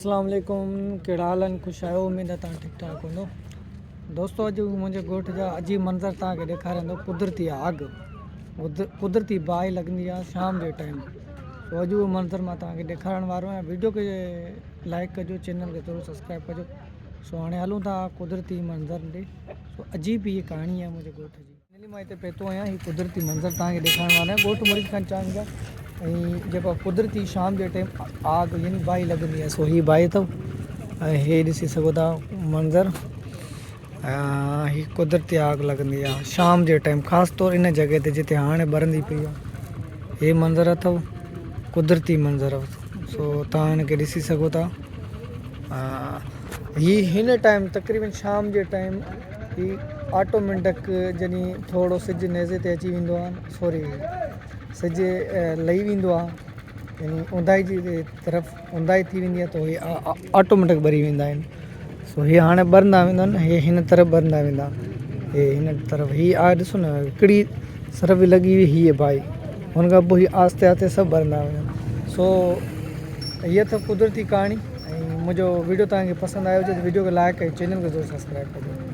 अस्सलाम वालेकुम, कहिड़ा हाल आहिनि? ख़ुशि आहियो? उमेद आहे तव्हां ठीकु ठाक हूंदो। दोस्तो, अॼु मुंहिंजे ॻोठ जा अजीब मंज़र तव्हांखे ॾेखारींदो। कुदरती आग, कुदरती बाहि लॻंदी आहे शाम जे टाइम। तो अॼु उहो मंज़र मां तव्हांखे ॾेखारण वारो आहियां। वीडियो खे लाइक कजो, चैनल खे ज़रूरु सब्सक्राइब कजो। सो हाणे हलूं था कुदरती मंज़र ॾे। सो अजीब हीअ कहाणी आहे मुंहिंजे ॻोठ जी। मां हिते पहुतो आहियां। हीअ कुदरती मंज़र तव्हांखे ॾेखारण वारो आहियां। ॻोठ मुरीद खान चांहि जा ऐं जेको कुदरती शाम जे टाइम आग यानी बाहि लॻंदी आहे। सो हीअ बाहि अथव ऐं हे ॾिसी सघो था मंज़र। हीअ कुदरती आग लॻंदी आहे शाम जे टाइम, ख़ासि तौरु इन जॻह ते जिते हाणे ॿरंदी पई आहे। हे मंज़र अथव कुदरती मंज़र। सो तव्हां हिनखे ॾिसी सघो था। हीअ हिन टाइम तक़रीबन शाम जे टाइम ही ऑटोमेटिक जॾहिं थोरो सिजु नेज़े ते अची वेंदो आहे, सॉरी सिजु लही वेंदो आहे, यानी ऊंदाही जी तरफ़ ऊंदाही थी वेंदी आहे, त हे ऑटोमेटिक ॿरी वेंदा आहिनि। सो हीअ हाणे ॿरंदा वेंदा आहिनि। हे हिन तरफ़ ॿरंदा वेंदा, हे हिन तरफ़। हीअ आहे ॾिसो न हिकिड़ी तरफ़ लॻी हुई हीअ बाहि, हुन खां पोइ हीअ आहिस्ते आहिस्ते सभु ॿरंदा वेंदा। सो हीअ त कुदरती कहाणी। ऐं मुंहिंजो वीडियो तव्हांखे पसंदि आयो हुजे त वीडियो खे लाइक ऐं चैनल खे ज़रूरु सब्सक्राइब कजो।